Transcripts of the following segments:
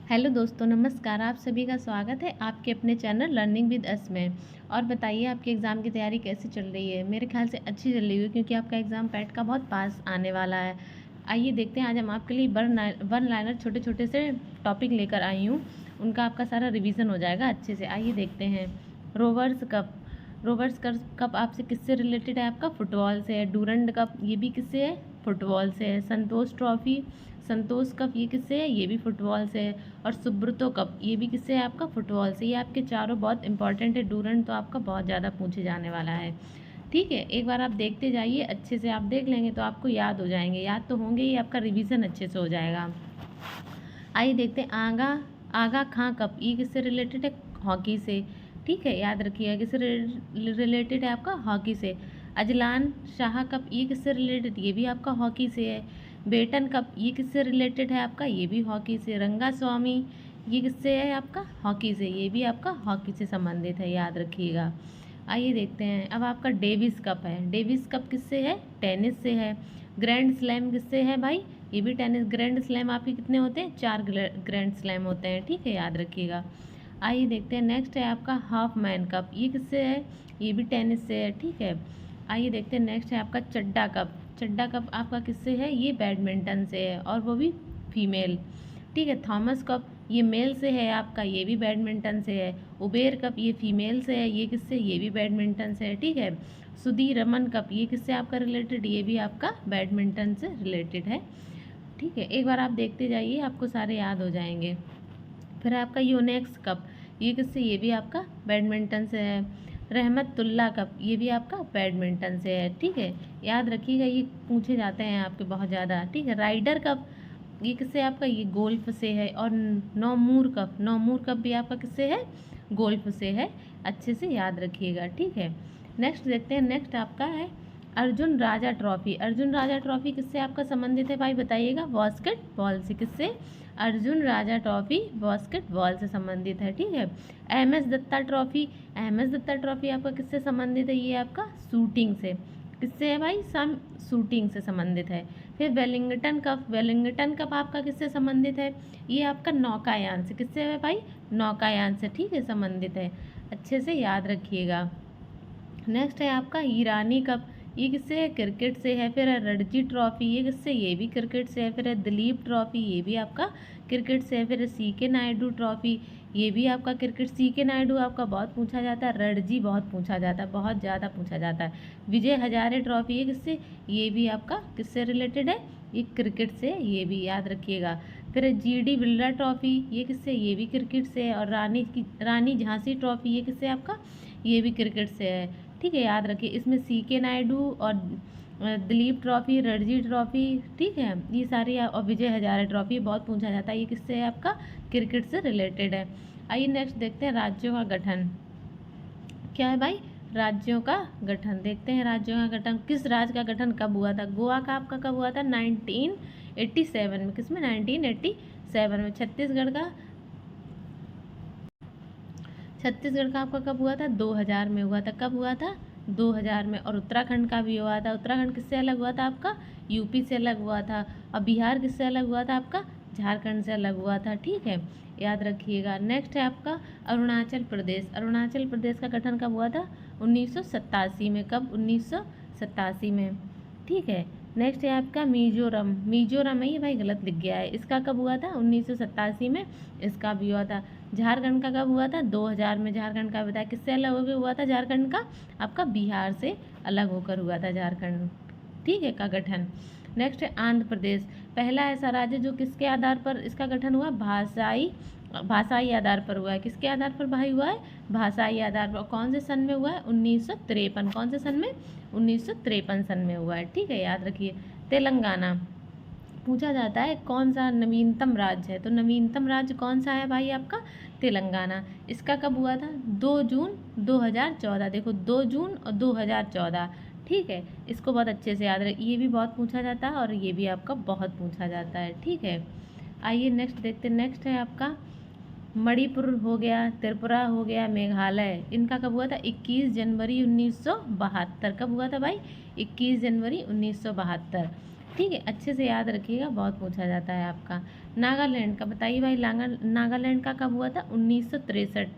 Hello दोस्तों, नमस्कार। आप सभी का स्वागत है आपके अपने चैनल लर्निंग विद अस में। और बताइए आपके एग्ज़ाम की तैयारी कैसी चल रही है। मेरे ख्याल से अच्छी चल रही है क्योंकि आपका एग्ज़ाम पैट का बहुत पास आने वाला है। आइए देखते हैं, आज हम आपके लिए वन लाइनर छोटे छोटे से टॉपिक लेकर आई हूँ। उनका आपका सारा रिवीजन हो जाएगा अच्छे से। आइए देखते हैं। Rovers cup. कप आपसे किससे रिलेटेड है? आपका फुटबॉल से है। डूरंड कप, ये भी किससे है? फुटबॉल से है। संतोष कप, ये किससे है? ये भी फुटबॉल से है। और सुब्रतो कप, ये भी किससे है? आपका फुटबॉल से। ये आपके चारों बहुत इंपॉर्टेंट है। डूरंड तो आपका बहुत ज़्यादा पूछे जाने वाला है। ठीक है, एक बार आप देखते जाइए, अच्छे से आप देख लेंगे तो आपको याद हो जाएंगे। याद तो होंगे ही, आपका रिवीजन अच्छे से हो जाएगा। आइए देखते हैं। आगा खां कप, ये किससे रिलेटेड है? हॉकी से। ठीक है, याद रखिएगा किससे रिलेटेड है? आपका हॉकी से। अजलान शाह कप, ये किससे रिलेटेड? ये भी आपका हॉकी से है। बेटन कप, ये किससे रिलेटेड है? आपका ये भी हॉकी से। रंगा स्वामी, ये किससे है? आपका हॉकी से। ये भी आपका हॉकी से संबंधित है, याद रखिएगा। आइए देखते हैं। अब आपका डेविस कप है। डेविस कप किससे है? टेनिस से है। ग्रैंड स्लैम किससे है भाई? ये भी टेनिस। ग्रैंड स्लैम आपके कितने होते हैं? 4 ग्रैंड स्लैम होते हैं। ठीक है, याद रखिएगा। आइए देखते हैं। नेक्स्ट है आपका हाफ मैन कप, ये किससे है? ये भी टेनिस से है। ठीक है, आइए देखते हैं। नेक्स्ट है आपका चड्डा कप। चड्डा कप आपका किससे है? ये बैडमिंटन से है, और वो भी फीमेल। ठीक है, थॉमस कप, ये मेल से है आपका, ये भी बैडमिंटन से है। उबेर कप, ये फीमेल से है, ये किससे? ये भी बैडमिंटन से है। ठीक है, सुधीर रमन कप, ये किससे आपका रिलेटेड? ये भी आपका बैडमिंटन से रिलेटेड है। ठीक है, एक बार आप देखते जाइए, आपको सारे याद हो जाएंगे। फिर आपका यूनेक्स कप, ये किससे? ये भी आपका बैडमिंटन से है। रहमतुल्ला कप, ये भी आपका बैडमिंटन से है। ठीक है, याद रखिएगा, ये पूछे जाते हैं आपके बहुत ज़्यादा। ठीक है, राइडर कप, ये किससे? आपका ये गोल्फ से है। और नौमूर कप भी आपका किससे है? गोल्फ से है। अच्छे से याद रखिएगा। ठीक है, नेक्स्ट देखते हैं। नेक्स्ट आपका है अर्जुन राजा ट्रॉफी। अर्जुन राजा ट्रॉफी किससे आपका संबंधित है भाई? बताइएगा। बास्केटबॉल से। किससे? अर्जुन राजा ट्रॉफी बास्केटबॉल से संबंधित है। ठीक है, M S Datta trophy. M S Datta trophy आपका किससे संबंधित है? ये आपका शूटिंग से। किससे है भाई? शूटिंग से संबंधित है। फिर वेलिंगटन कप। वेलिंगटन कप आपका किससे संबंधित है? ये आपका नौकायान से। किससे है भाई? नौकायान से। ठीक है, संबंधित है। अच्छे से याद रखिएगा। नेक्स्ट है आपका ईरानी कप, ये किससे है? क्रिकेट से है। फिर है रणजी ट्रॉफी, ये किससे? ये भी क्रिकेट से है। फिर है दिलीप ट्रॉफी, ये भी आपका क्रिकेट से है। फिर है सी के नायडू ट्रॉफी, ये भी आपका क्रिकेट। सी के नायडू आपका बहुत पूछा जाता है। रणजी बहुत पूछा जाता है, बहुत ज़्यादा पूछा जाता है। विजय हजारे ट्रॉफी, ये किससे? ये भी आपका किससे रिलेटेड है? ये क्रिकेट से, ये भी याद रखिएगा। फिर है जी डी बिरला ट्रॉफी, ये किससे? ये भी क्रिकेट से है। और रानी झांसी ट्रॉफी, ये किससे आपका? ये भी क्रिकेट से है। ठीक है, याद रखिए। इसमें सी के नायडू और दिलीप ट्रॉफी, रणजी ट्रॉफी, ठीक है, ये सारी और विजय हजारे ट्रॉफी बहुत पूछा जाता है। ये किससे है? आपका क्रिकेट से रिलेटेड है। आइए नेक्स्ट देखते हैं। राज्यों का गठन क्या है भाई? राज्यों का गठन देखते हैं। राज्यों का गठन, किस राज्य का गठन कब हुआ था? गोवा का आपका कब हुआ था? 1987 में। किसमें? 1987 में। छत्तीसगढ़ का आपका कब हुआ था? 2000 में हुआ था। कब हुआ था? 2000 में। और उत्तराखंड का भी हुआ था। उत्तराखंड किससे अलग हुआ था? आपका यूपी से अलग हुआ था। और बिहार किससे अलग हुआ था? आपका झारखंड से अलग हुआ था। ठीक है, याद रखिएगा। नेक्स्ट है आपका अरुणाचल प्रदेश। अरुणाचल प्रदेश का गठन कब हुआ था? 1987 में। कब? 1987 में। ठीक है, नेक्स्ट है आपका मिजोरम। मिजोरम है ये भाई, गलत लिख गया है। इसका कब हुआ था? 1987 में। इसका भी हुआ था। झारखंड का कब हुआ था? 2000 में। झारखंड का बताया किससे अलग होकर हुआ था? झारखंड का आपका बिहार से अलग होकर हुआ था झारखंड। ठीक है, का गठन। नेक्स्ट है आंध्र प्रदेश। पहला ऐसा राज्य जो किसके आधार पर इसका गठन हुआ? भाषाई आधार पर हुआ है। किसके आधार पर भाई हुआ है? भाषाई आधार पर। कौन से सन में हुआ है? 1953। कौन से सन में? 1953 सन में हुआ है। ठीक है, याद रखिए। तेलंगाना पूछा जाता है कौन सा नवीनतम राज्य है, तो नवीनतम राज्य कौन सा है भाई? आपका तेलंगाना। इसका कब हुआ था? 2 जून 2014। देखो, 2 जून और 2014। ठीक है, इसको बहुत अच्छे से याद रखिए। ये भी बहुत पूछा जाता है और ये भी आपका बहुत पूछा जाता है। ठीक है, आइए नेक्स्ट देखते हैं। नेक्स्ट है आपका मणिपुर हो गया, त्रिपुरा हो गया, मेघालय। इनका कब हुआ था? 21 जनवरी 1972। कब हुआ था भाई? 21 जनवरी 1972। ठीक है, अच्छे से याद रखिएगा, बहुत पूछा जाता है आपका। नागालैंड का बताइए भाई, नागालैंड का कब हुआ था? 1963।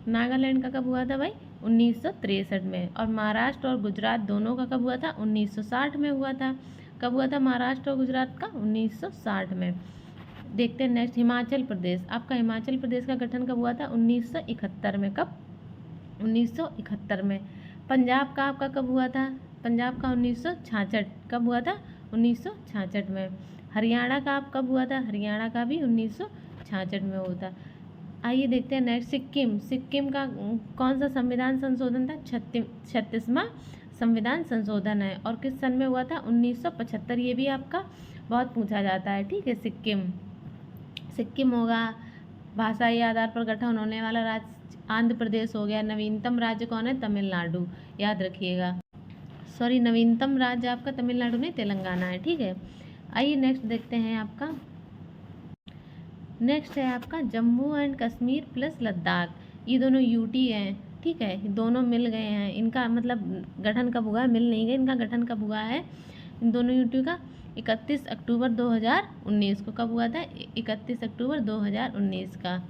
नागालैंड का कब हुआ था भाई? 1963 में। और महाराष्ट्र और गुजरात दोनों का कब हुआ था? 1960 में हुआ था। कब हुआ था महाराष्ट्र और गुजरात का? 1960 में। देखते हैं नेक्स्ट, हिमाचल प्रदेश। आपका हिमाचल प्रदेश का गठन कब हुआ था? 1971 में। कब? 1971 में। पंजाब का आपका कब हुआ था? पंजाब का 1966। कब हुआ था? 1966 में। हरियाणा का आप कब हुआ था? हरियाणा का भी 1966 में हुआ था। आइए देखते हैं नेक्स्ट, सिक्किम। सिक्किम का कौन सा संविधान संशोधन था? 36वां संविधान संशोधन है। और किस सन में हुआ था? 1975। ये भी आपका बहुत पूछा जाता है। ठीक है, सिक्किम। सिक्किम होगा। भाषाई आधार पर गठन होने वाला राज्य आंध्र प्रदेश हो गया। नवीनतम राज्य कौन है? तमिलनाडु। याद रखिएगा, सॉरी, नवीनतम राज्य आपका तमिलनाडु नहीं, तेलंगाना है। ठीक है, आइए नेक्स्ट देखते हैं आपका। नेक्स्ट है आपका जम्मू एंड कश्मीर प्लस लद्दाख। ये दोनों यूटी हैं। ठीक है, दोनों मिल गए हैं। इनका मतलब गठन कब हुआ है? मिल नहीं गए, इनका गठन कब हुआ है इन दोनों यूटी का? 31 अक्टूबर 2019 को। कब हुआ था? 31 अक्टूबर 2019 का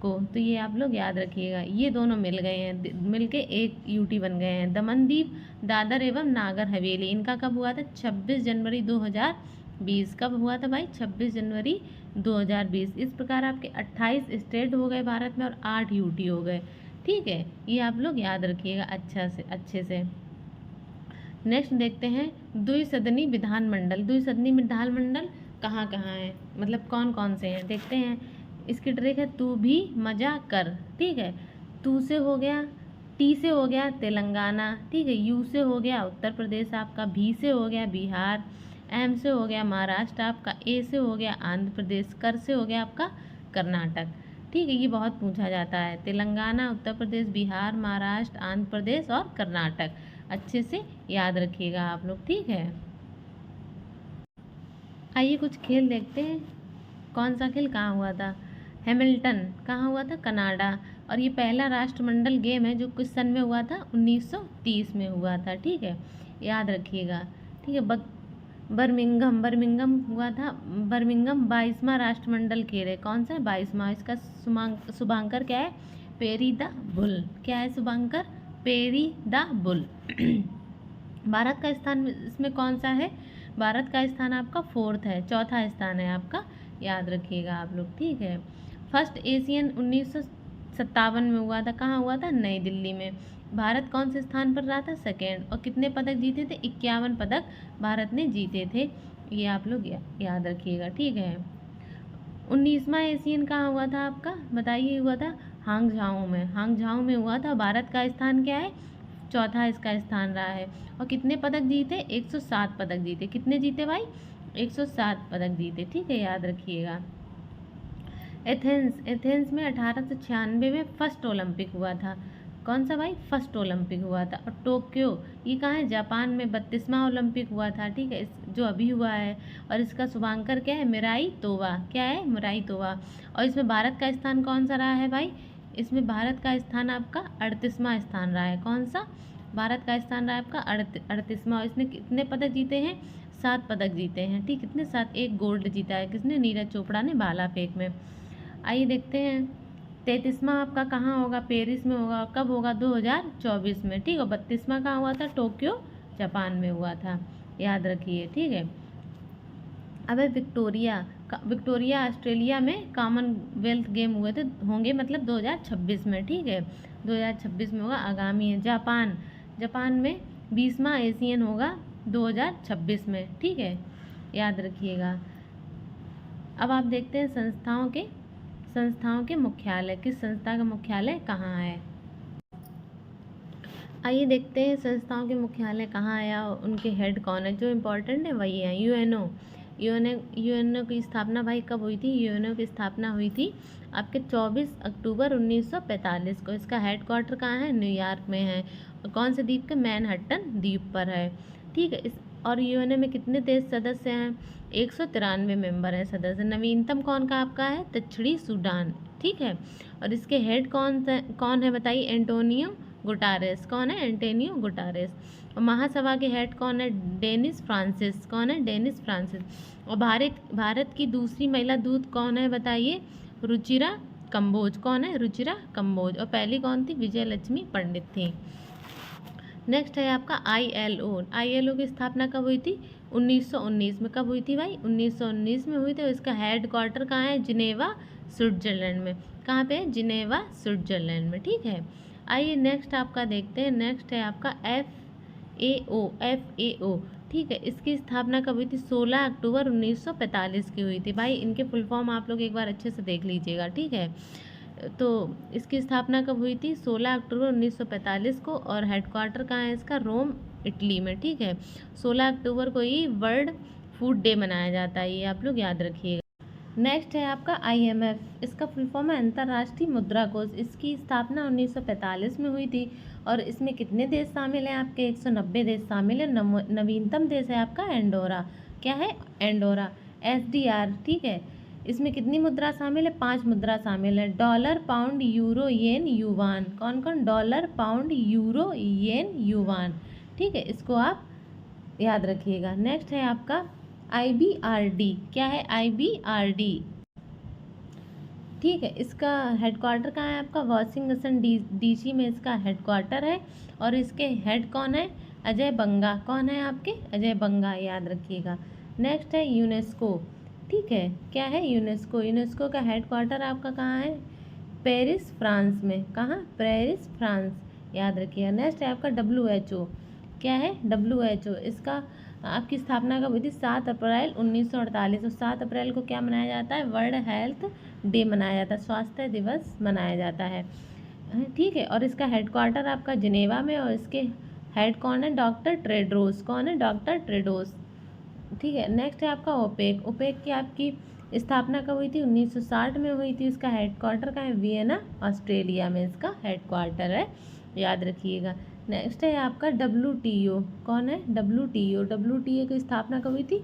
को। तो ये आप लोग याद रखिएगा, ये दोनों मिल गए हैं, मिलके एक यूटी बन गए हैं। दमनदीप, दादर एवं नागर हवेली, इनका कब हुआ था? 26 जनवरी 2020। कब हुआ था भाई? 26 जनवरी 2020। इस प्रकार आपके 28 स्टेट हो गए भारत में और 8 यूटी हो गए। ठीक है, ये आप लोग याद रखिएगा अच्छे से। नेक्स्ट देखते हैं द्विसदनी विधानमंडल। द्विसदनी विधानमंडल कहाँ कहाँ है, मतलब कौन कौन से हैं, देखते हैं। इसकी ट्रिक है तू भी मजा कर। ठीक है, तू से हो गया, टी से हो गया तेलंगाना। ठीक है, यू से हो गया उत्तर प्रदेश आपका, भी से हो गया बिहार, एम से हो गया महाराष्ट्र आपका, ए से हो गया आंध्र प्रदेश, कर से हो गया आपका कर्नाटक। ठीक है, ये बहुत पूछा जाता है। तेलंगाना, उत्तर प्रदेश, बिहार, महाराष्ट्र, आंध्र प्रदेश और कर्नाटक। अच्छे से याद रखिएगा आप लोग। ठीक है, आइए कुछ खेल देखते हैं। कौन सा खेल कहाँ हुआ था? हैमिल्टन कहाँ हुआ था? कनाडा। और ये पहला राष्ट्रमंडल गेम है जो किस सन में हुआ था? 1930 में हुआ था। ठीक है, याद रखिएगा। ठीक है, बर्मिंघम, बर्मिंघम हुआ था। बर्मिंघम 22वां राष्ट्रमंडल खेल है। कौन सा है? 22वां। इसका शुभांकर क्या है? Peri the bull. क्या है Shubhankar? Peri the bull. Bharat का स्थान इसमें कौन सा है? भारत का स्थान आपका 4th है, चौथा स्थान है आपका। याद रखिएगा आप लोग। ठीक है, फर्स्ट एशियन 1957 में हुआ था। कहाँ हुआ था? नई दिल्ली में। भारत कौन से स्थान पर रहा था? 2nd। और कितने पदक जीते थे? 51 पदक भारत ने जीते थे। ये आप लोग याद रखिएगा। ठीक है, 19वां एशियन कहाँ हुआ था आपका? बताइए। हुआ था हांगझाओ में। हांगझाओ में हुआ था। भारत का स्थान क्या है? चौथा इसका स्थान रहा है। और कितने पदक जीते? 107 पदक जीते। कितने जीते भाई? 107 पदक जीते। ठीक है, याद रखिएगा। एथेंस, एथेंस में 1896 में फर्स्ट ओलंपिक हुआ था। कौन सा भाई? फर्स्ट ओलंपिक हुआ था। और टोक्यो, ये कहाँ है? जापान में 32वां ओलंपिक हुआ था। ठीक है, जो अभी हुआ है। और इसका शुभांकर क्या है? मिराई तोवा। क्या है? मिराई तोवा। और इसमें भारत का स्थान कौन सा रहा है भाई? इसमें भारत का स्थान आपका 38वां स्थान रहा है। कौन सा? भारत का स्थान रहा है आपका 38वां। इसने कितने पदक जीते हैं? 7 पदक जीते हैं। ठीक, कितने? 7। एक गोल्ड जीता है। किसने? नीरज चोपड़ा ने भाला फेंक में। आइए देखते हैं 33वां आपका कहाँ होगा? पेरिस में होगा। कब होगा? 2024 में। ठीक है, 32वां कहाँ हुआ था? टोक्यो जापान में हुआ था। याद रखिए। ठीक है, अब है विक्टोरिया। विक्टोरिया ऑस्ट्रेलिया में कॉमनवेल्थ गेम हुए थे, होंगे मतलब 2026 में। ठीक है, 2026 में होगा, आगामी है। जापान, जापान में 20वां एशियन होगा 2026 में। ठीक है, याद रखिएगा। अब आप देखते हैं संस्थाओं के मुख्यालय। किस संस्था का मुख्यालय कहाँ है? आइए देखते हैं संस्थाओं के मुख्यालय कहाँ है या उनके हेड कौन है। जो इम्पोर्टेंट है वही है। यूएनओ, यूएनओ की स्थापना भाई कब हुई थी? यूएनओ की स्थापना हुई थी आपके 24 अक्टूबर 1945 को। इसका हेड क्वार्टर कहाँ है? न्यूयॉर्क में है। और कौन से द्वीप के? मैनहट्टन द्वीप पर है। ठीक है, इस और यूएनओ में कितने देश सदस्य हैं? 193 मेंबर हैं सदस्य। नवीनतम कौन का आपका है? दक्षिणी सूडान। ठीक है, और इसके हेड कौन है बताइए? Antonio Guterres. कौन है? Antonio Guterres. और महासभा के हेड कौन है? Dennis Francis. कौन है? Dennis Francis. और भारत की दूसरी महिला दूत कौन है बताइए? रुचिरा कंबोज। कौन है? रुचिरा कंबोज। और पहली कौन थी? विजय लक्ष्मी पंडित थी। नेक्स्ट है आपका ILO। ILO की स्थापना कब हुई थी? 1919 में। कब हुई थी भाई? 1919 में हुई थी। और इसका हेड क्वार्टर कहाँ है? जिनेवा स्विट्जरलैंड में। कहाँ पे है? जिनेवा स्विट्जरलैंड में। ठीक है, आइए नेक्स्ट आपका देखते हैं। नेक्स्ट है आपका FAO। FAO, ठीक है, इसकी स्थापना कब हुई थी? 16 अक्टूबर 1945 की हुई थी। भाई इनके फुल फॉर्म आप लोग एक बार अच्छे से देख लीजिएगा। ठीक है, तो इसकी स्थापना कब हुई थी? 16 अक्टूबर 1945 को। और हेडक्वार्टर कहाँ है इसका? रोम, इटली में। ठीक है, 16 अक्टूबर को ही वर्ल्ड फूड डे मनाया जाता है, ये आप लोग याद रखिएगा। नेक्स्ट है आपका IMF। इसका फुल फॉर्म है अंतर्राष्ट्रीय मुद्रा कोष। इसकी स्थापना 1945 में हुई थी। और इसमें कितने देश शामिल हैं आपके? 190 देश शामिल हैं। नवीनतम देश है आपका एंडोरा। क्या है? एंडोरा। SDR। ठीक है, इसमें कितनी मुद्रा शामिल है? 5 मुद्रा शामिल है। डॉलर, पाउंड, यूरो, येन, युवान। कौन कौन? डॉलर, पाउंड, यूरो, येन, युवान। ठीक है, इसको आप याद रखिएगा। नेक्स्ट है आपका IBRD। क्या है? IBRD। ठीक है, इसका हेडक्वार्टर कहाँ है आपका? वाशिंगटन DC में इसका हेडक्वार्टर है। और इसके हेड कौन है? अजय बंगा। कौन है आपके? अजय बंगा, याद रखिएगा। नेक्स्ट है यूनेस्को। ठीक है, क्या है? यूनेस्को। यूनेस्को का हेडक्वार्टर आपका कहाँ है? पेरिस, फ्रांस में। कहाँ? पेरिस, फ्रांस, याद रखिएगा। नेक्स्ट है आपका WHO। क्या है? WHO। इसका आपकी स्थापना कब हुई थी? 7 अप्रैल 1948। और 7 अप्रैल को क्या मनाया जाता है? वर्ल्ड हेल्थ डे मनाया जाता है, स्वास्थ्य दिवस मनाया जाता है। ठीक है, और इसका हेडक्वार्टर आपका जिनेवा में। और इसके हेड कौन है? Doctor Tedros. कौन है? Doctor Tedros. ठीक है, नेक्स्ट है आपका ओपेक। ओपेक की आपकी स्थापना कब हुई थी? 1960 में हुई थी। इसका हेडक्वार्टर का है वियना, ऑस्ट्रेलिया में इसका हेडक्वार्टर है, याद रखिएगा। नेक्स्ट है आपका WTO। कौन है? WTO की स्थापना कब हुई थी?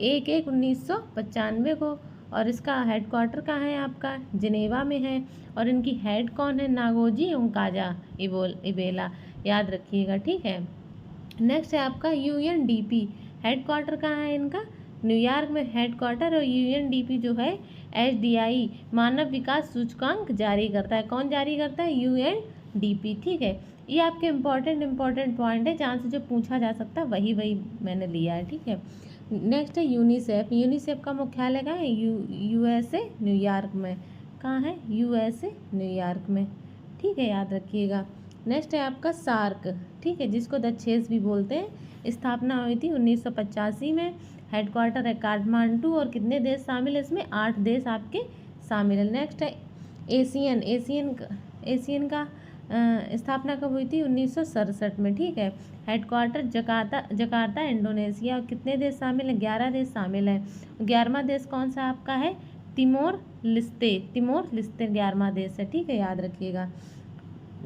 1/1/1995 को। और इसका हेडक्वार्टर कहाँ है आपका? जिनेवा में है। और इनकी हेड कौन है? नागोजी ओंकाजा इबेला, याद रखिएगा। ठीक है, नेक्स्ट है आपका UNDP। हेडक्वार्टर कहाँ है इनका? न्यूयॉर्क में हेडक्वार्टर। और UNDP जो है SDI मानव विकास सूचकांक जारी करता है। कौन जारी करता है? UNDP। ठीक है, ये आपके इम्पोर्टेंट पॉइंट है, जहाँ से जो पूछा जा सकता है वही मैंने लिया है। ठीक है, नेक्स्ट है यूनिसेफ। यूनिसेफ का मुख्यालय कहाँ है? USA न्यूयॉर्क में। कहाँ है? USA न्यूयॉर्क में। ठीक है, याद रखिएगा। नेक्स्ट है आपका सार्क। ठीक है, जिसको दक्षेस भी बोलते हैं। स्थापना हुई थी 1985 में। हेडक्वार्टर है काठमांडू। और कितने देश शामिल है इसमें? 8 देश आपके शामिल है। नेक्स्ट है एशियन का स्थापना कब हुई थी? 1967 में। ठीक है, हेडक्वार्टर जकार्ता इंडोनेशिया। और कितने देश शामिल हैं? 11 देश शामिल हैं। 11वां देश कौन सा आपका है? तिमोर लिस्ते। 11वां देश है। ठीक है, याद रखिएगा।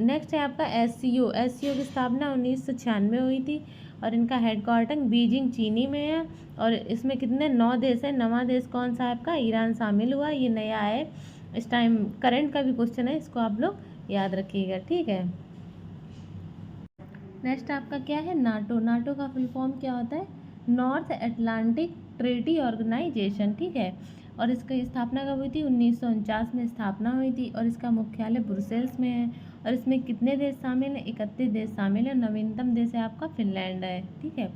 नेक्स्ट है आपका SCO की स्थापना 1996 हुई थी। और इनका हेडक्वार्टर बीजिंग चीनी में है। और इसमें कितने? 9 देश है। 9वां देश कौन सा है आपका? ईरान शामिल हुआ, ये नया है इस टाइम, करंट का भी क्वेश्चन है, इसको आप लोग याद रखिएगा। ठीक है, नेक्स्ट आपका क्या है? नाटो। नाटो का फुल फॉर्म क्या होता है? North Atlantic treaty organization. ठीक है, और इसकी स्थापना कब हुई थी? 1949 में स्थापना हुई थी। और इसका मुख्यालय ब्रुसेल्स में है। और इसमें कितने देश शामिल हैं? 31 देश शामिल हैं। नवीनतम देश है आपका फिनलैंड है। ठीक है,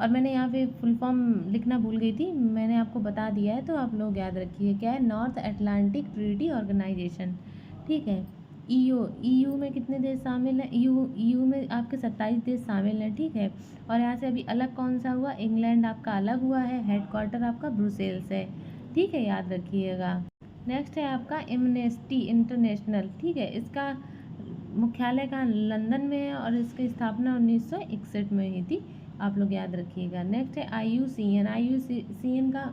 और मैंने यहाँ पे फुल फॉर्म लिखना भूल गई थी, मैंने आपको बता दिया है, तो आप लोग याद रखिए। क्या है? North Atlantic treaty organization. ठीक है, EU में कितने देश शामिल हैं? EU में आपके 27 देश शामिल हैं। ठीक है, और यहाँ से अभी अलग कौन सा हुआ? इंग्लैंड आपका अलग हुआ है। हेडक्वार्टर आपका ब्रुसेल्स है। ठीक है, याद रखिएगा। नेक्स्ट है आपका एमनेस्टी इंटरनेशनल। ठीक है, इसका मुख्यालय कहाँ? लंदन में है। और इसकी स्थापना 1961 में हुई थी, आप लोग याद रखिएगा। नेक्स्ट है IUCN। IUCN का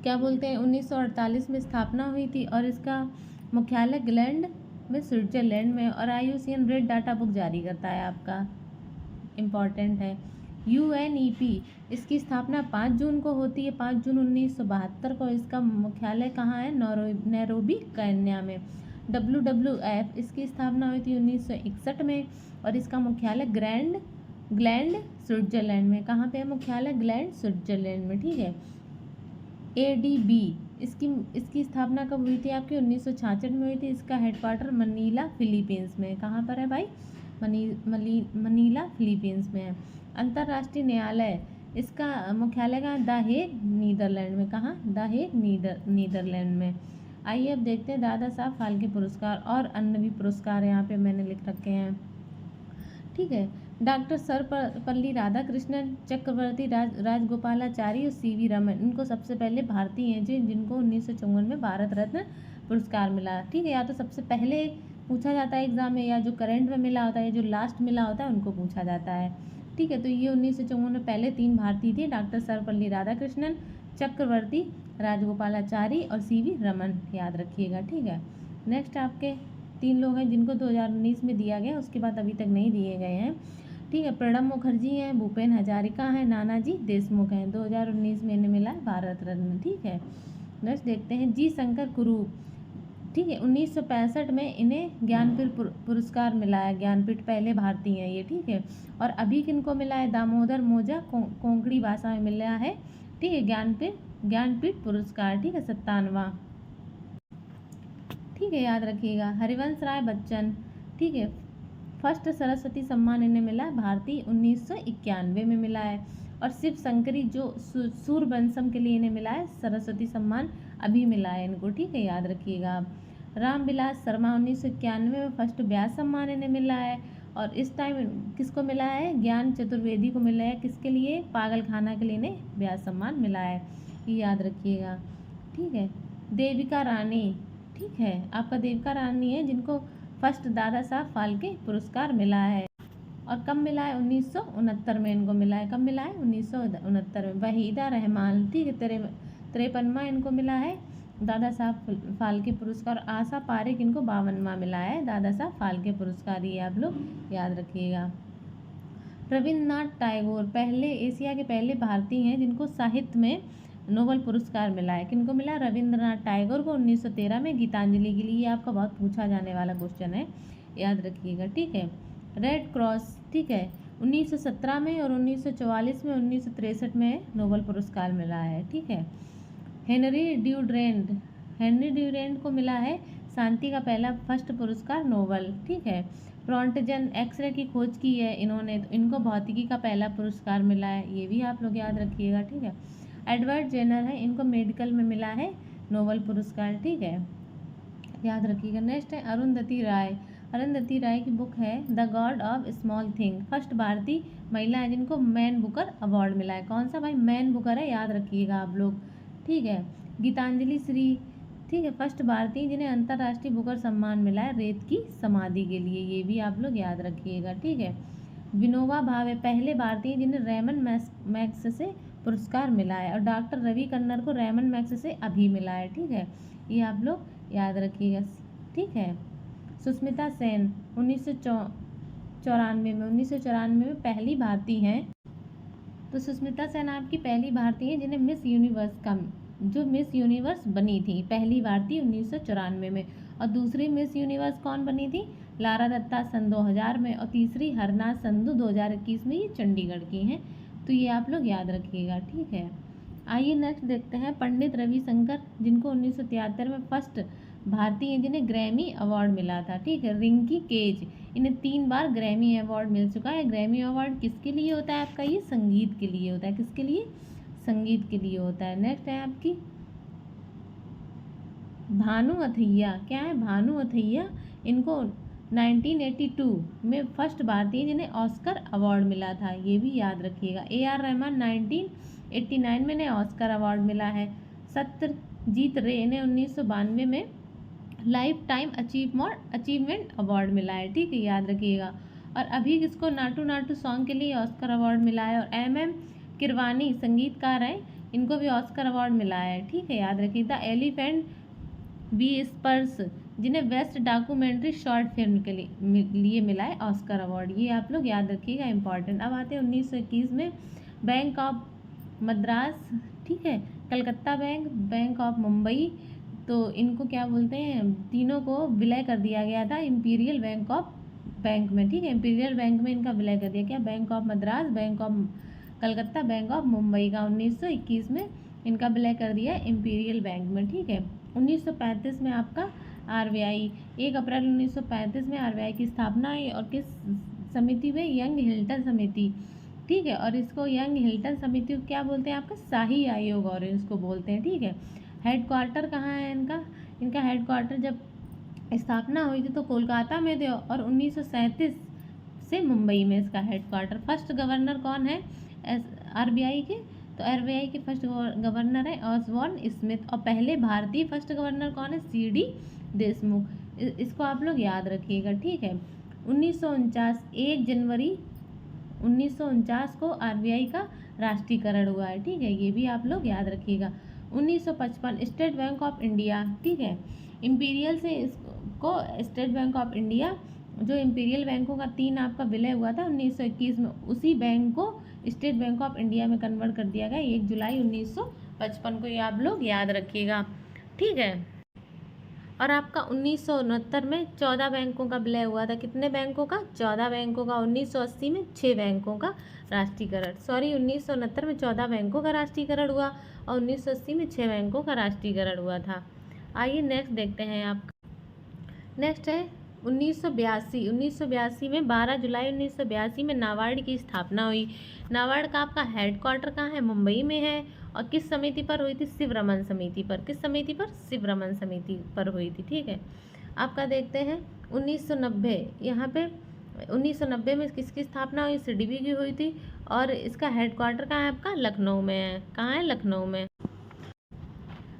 क्या बोलते हैं? 1948 में स्थापना हुई थी। और इसका मुख्यालय ग्लैंड में, स्विट्जरलैंड में। और IUCN रेड डाटा बुक जारी करता है आपका, इम्पॉर्टेंट है। UNEP, इसकी स्थापना 5 जून को होती है, 5 जून 1972 को। इसका मुख्यालय कहाँ है? नैरोबी, केन्या में। WWF इसकी स्थापना हुई थी 1961 में और इसका मुख्यालय ग्लैंड स्विट्जरलैंड में। कहाँ पे है मुख्यालय? ग्लैंड स्विट्जरलैंड में, ठीक है। ADB इसकी स्थापना कब हुई थी आपकी? 1966 में हुई थी। इसका हेडक्वार्टर मनीला फिलीपींस में। कहाँ पर है भाई? मनीला फिलीपींस में है। अंतर्राष्ट्रीय न्यायालय इसका मुख्यालय कहाँ? द हेग नीदरलैंड में। कहाँ? द हेग नीदरलैंड में। आइए अब देखते हैं दादा साहब फाल्के पुरस्कार और अन्य भी पुरस्कार यहाँ पे मैंने लिख रखे हैं, ठीक है। डॉक्टर सर्वपल्ली राधाकृष्णन, चक्रवर्ती राजगोपालाचारी और CV रमन, इनको सबसे पहले भारतीय हैं जिनको 1954 में भारत रत्न पुरस्कार मिला, ठीक है। या तो सबसे पहले पूछा जाता है एग्जाम में, या जो करंट में मिला होता है, या जो लास्ट मिला होता है, उनको पूछा जाता है, ठीक है। तो ये 1954 में पहले 3 भारतीय थे, डॉक्टर सर्वपल्ली राधाकृष्णन, चक्रवर्ती राजगोपालाचारी और CV रमन, याद रखिएगा, ठीक है। नेक्स्ट आपके 3 लोग हैं जिनको 2019 में दिया गया, उसके बाद अभी तक नहीं दिए गए हैं, ठीक है। प्रणब मुखर्जी हैं, भूपेन हजारिका हैं, नानाजी देशमुख हैं। 2019 में इन्हें मिला है भारत रत्न, ठीक है। नेक्स्ट देखते हैं जी शंकर कुरूप, ठीक है। 1965 में इन्हें ज्ञानपीठ पुरस्कार मिला है। ज्ञानपीठ पहले भारतीय हैं ये, ठीक है। और अभी किनको मिला है? दामोदर मोजा कोंकणी भाषा में मिला है, ठीक है, ज्ञानपीठ पुरस्कार, ठीक है, 57वां, ठीक है, याद रखिएगा। हरिवंश राय बच्चन, ठीक है, फर्स्ट सरस्वती सम्मान इन्हें मिला है भारतीय 1991 में मिला है। और शिव शंकरी जो सूरवंशम के लिए इन्हें मिला है सरस्वती सम्मान, अभी मिला है इनको, ठीक है, याद रखिएगा आप। रामविलास शर्मा 1991 में फर्स्ट व्यास सम्मान इन्हें मिला है। और इस टाइम किसको मिला है? ज्ञान चतुर्वेदी को मिला है। किसके लिए? पागल खाना के लिए इन्हें व्यास सम्मान मिला है, ये याद रखिएगा, ठीक है। देविका रानी, ठीक है, आपका देविका रानी है जिनको फर्स्ट दादा साहब फाल्के पुरस्कार मिला है। और कब मिला है? 1969 में इनको मिला है। कब मिला है? 1969 में। वहीदा रहमान, ठीक है, 53वां इनको मिला है दादा साहब फाल्के पुरस्कार। आशा पारेख इनको 52वां मिला है दादा साहब फाल्के पुरस्कार, ये आप लोग याद रखिएगा। रविन्द्रनाथ टैगोर एशिया के पहले भारतीय हैं जिनको साहित्य में नोबेल पुरस्कार मिला है। किनको मिला? रविन्द्रनाथ टैगोर को 1913 में गीतांजलि के लिए। आपका बहुत पूछा जाने वाला क्वेश्चन है, याद रखिएगा, ठीक है। रेड क्रॉस, ठीक है, 1917 में और 1944 में 1963 में नोबेल पुरस्कार मिला है, ठीक है। हेनरी ड्यूरेंट को मिला है शांति का पहला फर्स्ट पुरस्कार नोबेल, ठीक है। रॉन्टजन एक्सरे की खोज की है इन्होंने, तो इनको भौतिकी का पहला पुरस्कार मिला है, ये भी आप लोग याद रखिएगा, ठीक है। एडवर्ड जेनर है, इनको मेडिकल में मिला है नोबेल पुरस्कार, ठीक है, याद रखिएगा। नेक्स्ट है अरुंधति राय की बुक है the God of small thing, first भारतीय महिला है जिनको मैन बुकर अवार्ड मिला है। कौन सा भाई? मैन बुकर है, याद रखिएगा आप लोग, ठीक है। गीतांजलि श्री, ठीक है, फर्स्ट भारतीय जिन्हें अंतर्राष्ट्रीय बुकर सम्मान मिला है रेत की समाधि के लिए, ये भी आप लोग याद रखिएगा, ठीक है। विनोबा भावे पहले भारतीय जिन्हें रेमन मैग्सेसे से पुरस्कार मिला है। और डॉक्टर रवि कन्नर को रेमन मैग्सेसे से अभी मिला है, ठीक है, ये आप लोग याद रखिएगा, ठीक है। सुष्मिता सेन 1994 में पहली भारतीय हैं। तो सुष्मिता सेन आपकी पहली भारतीय हैं जिन्हें मिस यूनिवर्स बनी थी, पहली भारतीय 1994 में। और दूसरी मिस यूनिवर्स कौन बनी थी? लारा दत्ता सन 2000 में, और तीसरी हरनाथ संधू 2021 में, ये चंडीगढ़ की हैं, तो ये आप लोग याद रखिएगा, ठीक है। आइए नेक्स्ट देखते हैं पंडित रविशंकर जिनको 1973 में फर्स्ट भारतीय हैं जिन्हें ग्रैमी अवार्ड मिला था, ठीक है। रिंकी केज, इन्हें 3 बार ग्रैमी अवार्ड मिल चुका है। ग्रैमी अवार्ड किसके लिए होता है आपका? ये संगीत के लिए होता है। किसके लिए? संगीत के लिए होता है। नेक्स्ट है आपकी भानु अथैया, क्या है? भानु अथैया, इनको 1982 में फर्स्ट भारतीय जिन्हें ऑस्कर अवार्ड मिला था, ये भी याद रखिएगा। AR रहमान 1989 में इन्हें ऑस्कर अवार्ड मिला है। सत्यजीत रे इन्हें 1992 में लाइफ टाइम अचीवमेंट अवार्ड मिला है, ठीक है, याद रखिएगा। और अभी किसको? नाटू नाटू सॉन्ग के लिए ऑस्कर अवार्ड मिला है। और MM किरवानी संगीतकार हैं, इनको भी ऑस्कर अवार्ड मिला है, ठीक है, याद रखिए। द एलिफेंट व्हिस्पर्स जिन्हें बेस्ट डॉक्यूमेंट्री शॉर्ट फिल्म के लिए मिला है ऑस्कर अवार्ड, ये आप लोग याद रखिएगा, इंपॉर्टेंट। अब आते हैं 1921 में बैंक ऑफ मद्रास, ठीक है, कलकत्ता बैंक ऑफ मुंबई, तो इनको क्या बोलते हैं, तीनों को विलय कर दिया गया था इंपीरियल बैंक में। ठीक है, इंपीरियल बैंक में इनका विलय कर दिया, क्या, bank of Madras, bank of Calcutta, bank of Mumbai का 1921 में इनका विलय कर दिया इंपीरियल बैंक में। ठीक है, 1935 में आपका आरबीआई, 1 अप्रैल 1935 में आरबीआई की स्थापना हुई और किस समिति में, यंग हिल्टन समिति। ठीक है, और इसको यंग हिल्टन समिति को क्या बोलते हैं, आपका शाही आयोग और इसको बोलते हैं। ठीक है, हेड क्वार्टर कहाँ है इनका, इनका हेड क्वार्टर जब स्थापना हुई थी तो कोलकाता में थे और 1937 से मुंबई में इसका हेड क्वार्टर। फर्स्ट गवर्नर कौन है आरबीआई के, तो आरबीआई के फर्स्ट गवर्नर है ऑसबॉर्न स्मिथ, और पहले भारतीय फर्स्ट गवर्नर कौन है, सीडी देशमुख। इसको आप लोग याद रखिएगा। ठीक है, 1949 1 जनवरी 1949 को आरबीआई का राष्ट्रीयकरण हुआ है। ठीक है, ये भी आप लोग याद रखिएगा। 1955 स्टेट बैंक ऑफ इंडिया। ठीक है, इंपीरियल से इसको स्टेट बैंक ऑफ इंडिया, जो इंपीरियल बैंकों का 3 आपका विलय हुआ था 1921 में, उसी बैंक को स्टेट बैंक ऑफ इंडिया में कन्वर्ट कर दिया गया 1 जुलाई 1955 को। ये आप लोग याद रखिएगा। ठीक है, और आपका 1969 में 14 बैंकों का विलय हुआ था। कितने बैंकों का, 14 बैंकों का। 1980 में 6 बैंकों का राष्ट्रीयकरण, 1969 में 14 बैंकों का राष्ट्रीयकरण हुआ और 1980 में 6 बैंकों का राष्ट्रीयकरण हुआ था। आइए नेक्स्ट देखते हैं आपका। नेक्स्ट है 1982। 1982 में 12 जुलाई 1982 में नाबार्ड की स्थापना हुई। नाबार्ड का आपका हेड क्वार्टर कहाँ है, मुंबई में है, और किस समिति पर हुई थी, शिवरमन समिति पर। किस समिति पर, शिवरमन समिति पर हुई थी। ठीक है, आपका देखते हैं 1990। यहाँ पे 1990 में किसकी स्थापना हुई, सीडीबी की हुई थी, और इसका हेड क्वार्टर कहाँ है आपका, लखनऊ में है। कहाँ है, लखनऊ में।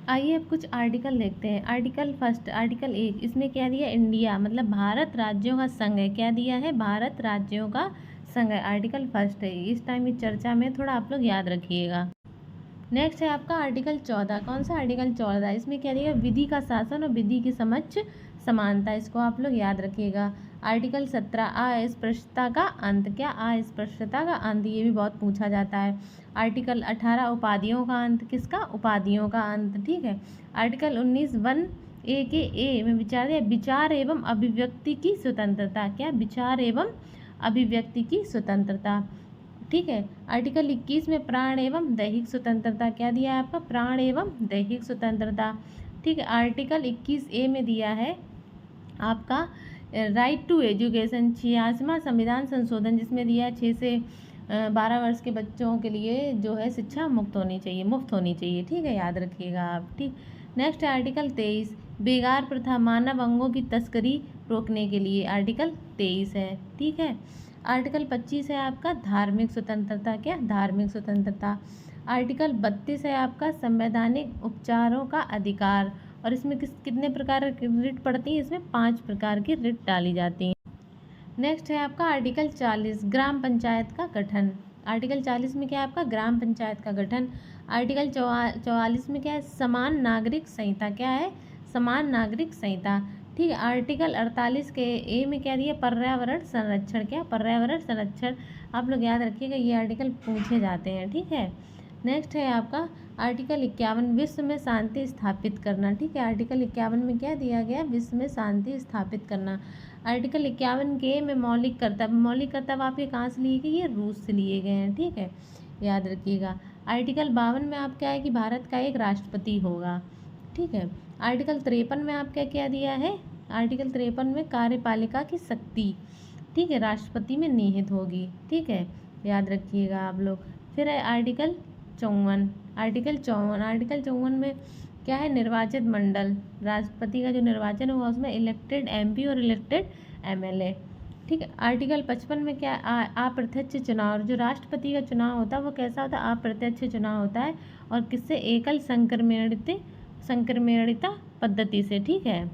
आइए अब कुछ आर्टिकल देखते हैं। आर्टिकल फर्स्ट, आर्टिकल 1, इसमें क्या दिया, इंडिया मतलब भारत राज्यों का संघ है। क्या दिया है, भारत राज्यों का संघ है। आर्टिकल फर्स्ट है, इस टाइम की चर्चा में थोड़ा आप लोग याद रखिएगा। नेक्स्ट है आपका आर्टिकल 14। कौन सा, आर्टिकल 14, इसमें क्या दिया, विधि का शासन और विधि की समक्ष समानता, इसको आप लोग याद रखिएगा। आर्टिकल 17, अस्पृश्यता का अंत। क्या, अस्पृश्यता का अंत, ये भी बहुत पूछा जाता है। आर्टिकल 18, उपाधियों का अंत। किसका, उपाधियों का अंत। ठीक है, आर्टिकल 19 1 ए के ए में विचार दिया, विचार एवं अभिव्यक्ति की स्वतंत्रता। क्या, विचार एवं अभिव्यक्ति की स्वतंत्रता। ठीक है, आर्टिकल 21 में प्राण एवं दैहिक स्वतंत्रता। क्या दिया है आपका, प्राण एवं दैहिक स्वतंत्रता। ठीक है, आर्टिकल 21A में दिया है आपका राइट टू एजुकेशन, 86वां संविधान संशोधन, जिसमें दिया है 6 से 12 वर्ष के बच्चों के लिए जो है शिक्षा मुफ्त होनी चाहिए। ठीक है, याद रखिएगा आप। ठीक, नेक्स्ट है आर्टिकल 23, बेगार प्रथा, मानव अंगों की तस्करी रोकने के लिए, आर्टिकल 23 है। ठीक है, आर्टिकल 25 है आपका धार्मिक स्वतंत्रता। क्या, धार्मिक स्वतंत्रता। आर्टिकल 32 है आपका संवैधानिक उपचारों का अधिकार, और इसमें कितने प्रकार की रिट पड़ती है, इसमें 5 प्रकार की रिट डाली जाती हैं। नेक्स्ट है आपका आर्टिकल 40, ग्राम पंचायत का गठन। आर्टिकल 40 में क्या है आपका, ग्राम पंचायत का गठन। आर्टिकल 44 में क्या है, समान नागरिक संहिता। क्या है, समान नागरिक संहिता। ठीक है, आर्टिकल 48 के ए में क्या दिया, पर्यावरण संरक्षण। क्या, पर्यावरण संरक्षण, आप लोग याद रखिएगा, ये आर्टिकल पूछे जाते हैं। ठीक है, नेक्स्ट है आपका आर्टिकल 51, विश्व में शांति स्थापित करना। ठीक है, आर्टिकल 51 में क्या दिया गया, विश्व में शांति स्थापित करना। आर्टिकल 51 के में मौलिक कर्तव्य आपके कहाँ से लिए गए, ये रूस से लिए गए हैं। ठीक है, याद रखिएगा। आर्टिकल 52 में आप क्या है कि भारत का एक राष्ट्रपति होगा। ठीक है, आर्टिकल 53 में आपका क्या दिया है, आर्टिकल 53 में कार्यपालिका की शक्ति, ठीक है, राष्ट्रपति में निहित होगी। ठीक है, याद रखिएगा आप लोग। फिर है आर्टिकल 54, आर्टिकल 54 में क्या है, निर्वाचित मंडल, राष्ट्रपति का जो निर्वाचन हुआ उसमें इलेक्टेड एमपी और इलेक्टेड एमएलए। ठीक है, आर्टिकल 55 में क्या, अप्रत्यक्ष चुनाव, जो राष्ट्रपति का चुनाव होता है वो कैसा होता है, अप्रत्यक्ष चुनाव होता है, और किससे, एकल संक्रमणिता पद्धति से। ठीक है,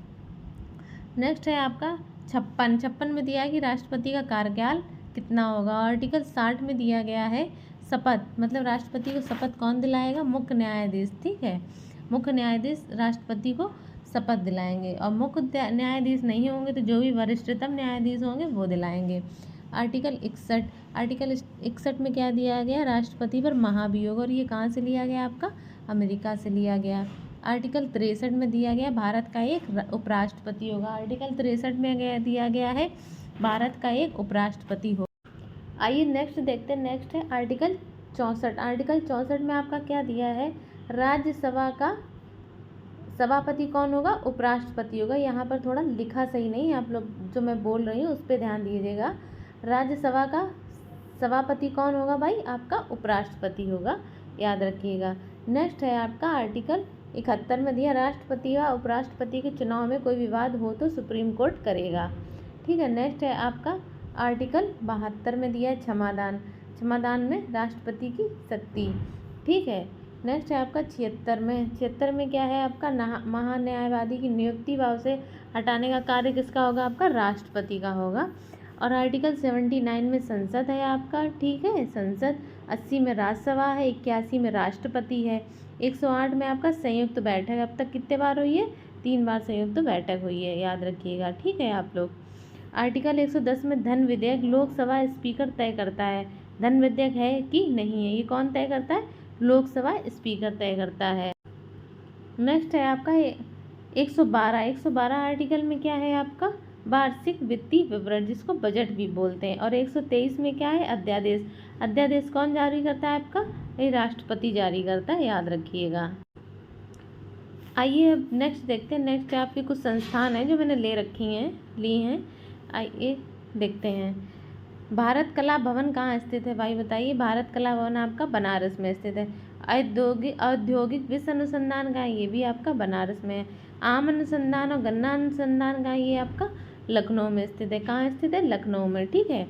नेक्स्ट है आपका 56 में दिया है कि राष्ट्रपति का कार्यकाल कितना होगा। आर्टिकल 60 में दिया गया है शपथ, मतलब राष्ट्रपति को शपथ कौन दिलाएगा, मुख्य न्यायाधीश। ठीक है, मुख्य न्यायाधीश राष्ट्रपति को शपथ दिलाएंगे, और मुख्य न्यायाधीश नहीं होंगे तो जो भी वरिष्ठतम न्यायाधीश होंगे वो दिलाएंगे। आर्टिकल 61 में क्या दिया गया, राष्ट्रपति पर महाभियोग, और ये कहाँ से लिया गया आपका, अमेरिका से लिया गया। आर्टिकल 63 में दिया गया भारत का एक उपराष्ट्रपति होगा। आर्टिकल 63 में दिया गया है भारत का एक उपराष्ट्रपति होगा। आइए नेक्स्ट देखते हैं। नेक्स्ट है आर्टिकल 64। आर्टिकल 64 में आपका क्या दिया है, राज्यसभा का सभापति कौन होगा, उपराष्ट्रपति होगा। यहाँ पर थोड़ा लिखा सही नहीं है, आप लोग जो मैं बोल रही हूँ उस पर ध्यान दीजिएगा। राज्यसभा का सभापति कौन होगा भाई, आपका उपराष्ट्रपति होगा, याद रखिएगा। नेक्स्ट है आपका आर्टिकल 71 में दिया राष्ट्रपति व उपराष्ट्रपति के चुनाव में कोई विवाद हो तो सुप्रीम कोर्ट करेगा। ठीक है। नेक्स्ट है आपका आर्टिकल 72 में दिया है क्षमादान। क्षमादान में राष्ट्रपति की शक्ति। ठीक है। नेक्स्ट है आपका 76 में क्या है आपका, महान्यायवादी की नियुक्ति व उसे हटाने का कार्य किसका होगा, आपका राष्ट्रपति का होगा। और आर्टिकल 79 में संसद है आपका। ठीक है, संसद। 80 में राज्यसभा है, 81 में राष्ट्रपति है, 108 में आपका संयुक्त बैठक। अब तक कितने बार हुई है, 3 बार संयुक्त बैठक हुई है, याद रखिएगा। ठीक है आप लोग। आर्टिकल 110 में धन विधेयक लोकसभा स्पीकर तय करता है। धन विधेयक है कि नहीं है, ये कौन तय करता है, लोकसभा स्पीकर तय करता है। नेक्स्ट है आपका 112 आर्टिकल में क्या है आपका, वार्षिक वित्तीय विवरण, जिसको बजट भी बोलते हैं। और 123 में क्या है, अध्यादेश। अध्यादेश कौन जारी करता है आपका, ये राष्ट्रपति जारी करता है, याद रखिएगा। आइए अब नेक्स्ट देखते हैं। नेक्स्ट आपके कुछ संस्थान हैं जो मैंने ली हैं। आइए देखते हैं। भारत कला भवन कहाँ स्थित है भाई बताइए। भारत कला भवन आपका बनारस में स्थित है। औद्योगिक विश्व अनुसंधान कहाँ है, ये भी आपका बनारस में है। आम अनुसंधान और गन्ना अनुसंधान कहाँ है, ये आपका लखनऊ में स्थित है। कहाँ स्थित है, लखनऊ में। ठीक है।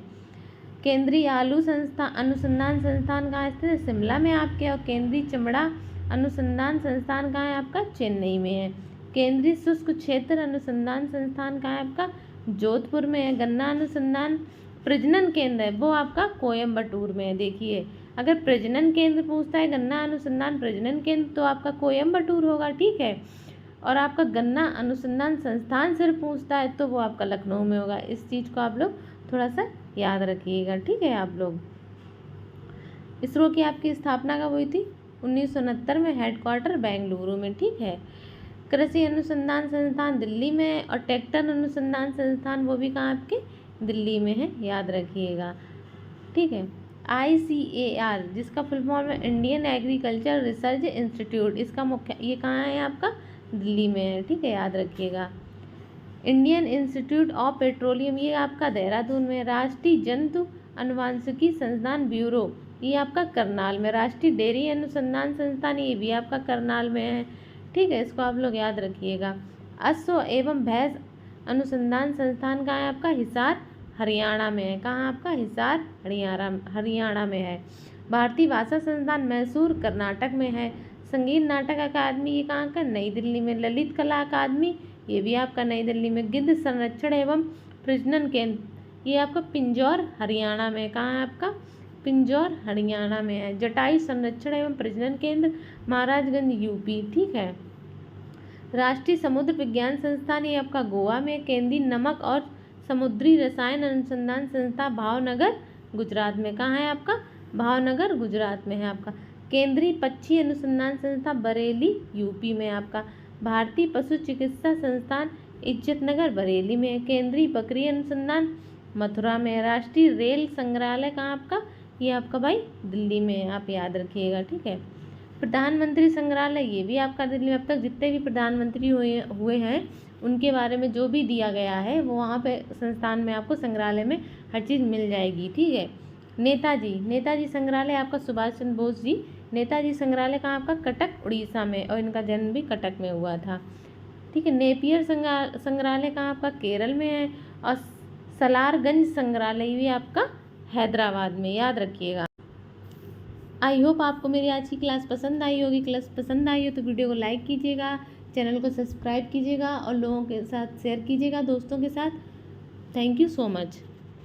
केंद्रीय आलू अनुसंधान संस्थान कहाँ स्थित है, शिमला में आपके। और केंद्रीय चमड़ा अनुसंधान संस्थान कहाँ है आपका, चेन्नई में है। केंद्रीय शुष्क क्षेत्र अनुसंधान संस्थान कहाँ है आपका, जोधपुर में है। गन्ना अनुसंधान प्रजनन केंद्र है, वो आपका कोयम्बटूर में है। देखिए, अगर प्रजनन केंद्र पूछता है, गन्ना अनुसंधान प्रजनन केंद्र, तो आपका कोयम्बटूर होगा। ठीक है। और आपका गन्ना अनुसंधान संस्थान सिर्फ पूछता है तो वो आपका लखनऊ में होगा। इस चीज़ को आप लोग थोड़ा सा याद रखिएगा। ठीक है आप लोग। इसरो की आपकी स्थापना कब हुई थी, 1969 में। हेडक्वार्टर बेंगलुरु में। ठीक है। कृषि अनुसंधान संस्थान दिल्ली में है। और ट्रैक्टर अनुसंधान संस्थान वो भी कहाँ आपके, दिल्ली में है, याद रखिएगा। ठीक है। ICAR, जिसका फुल फॉर्म है इंडियन एग्रीकल्चर रिसर्च इंस्टीट्यूट, इसका मुख्य ये कहाँ है आपका, दिल्ली में है। ठीक है, याद रखिएगा। इंडियन इंस्टीट्यूट ऑफ पेट्रोलियम, ये आपका देहरादून में। राष्ट्रीय जंतु अनुवांशिकी संस्थान ब्यूरो, ये आपका करनाल में। राष्ट्रीय डेयरी अनुसंधान संस्थान, ये भी आपका करनाल में है। ठीक है, इसको आप लोग याद रखिएगा। अश्व एवं भैंस अनुसंधान संस्थान कहाँ है आपका, हिसार हरियाणा में है। कहाँ आपका, हिसार हरियाणा में है। भारतीय भाषा संस्थान मैसूर कर्नाटक में है। संगीत नाटक अकादमी, ये कहाँ का, नई दिल्ली में। ललित कला अकादमी, ये भी आपका नई दिल्ली में। गिद्ध संरक्षण एवं प्रजनन केंद्र, ये आपका पिंजौर हरियाणा में। कहाँ है आपका, पिंजौर हरियाणा में है। जटायु संरक्षण एवं प्रजनन केंद्र महाराजगंज यूपी। ठीक है। राष्ट्रीय समुद्र विज्ञान संस्थान, ये आपका गोवा में। केंद्रीय नमक और समुद्री रसायन अनुसंधान संस्था भावनगर गुजरात में। कहाँ है आपका, भावनगर गुजरात में है आपका। केंद्रीय पक्षी अनुसंधान संस्था बरेली यूपी में आपका। भारतीय पशु चिकित्सा संस्थान इज्जतनगर बरेली में है। केंद्रीय बकरी अनुसंधान मथुरा में है। राष्ट्रीय रेल संग्रहालय कहाँ आपका, ये आपका भाई दिल्ली में है, आप याद रखिएगा। ठीक है। प्रधानमंत्री संग्रहालय, ये भी आपका दिल्ली में। अब तक जितने भी प्रधानमंत्री हुए हैं उनके बारे में जो भी दिया गया है वो वहाँ पे संस्थान में आपको संग्रहालय में हर चीज़ मिल जाएगी। ठीक है। नेताजी संग्रहालय आपका सुभाष चंद्र बोस जी। नेताजी संग्रहालय कहाँ आपका, कटक उड़ीसा में। और इनका जन्म भी कटक में हुआ था। ठीक है। नेपियर संग्रहालय कहाँ आपका, केरल में है। और सलारगंज संग्रहालय भी आपका हैदराबाद में, याद रखिएगा। आई होप आपको मेरी आज की क्लास पसंद आई होगी। क्लास पसंद आई हो तो वीडियो को लाइक कीजिएगा, चैनल को सब्सक्राइब कीजिएगा और लोगों के साथ शेयर कीजिएगा, दोस्तों के साथ। Thank you so much.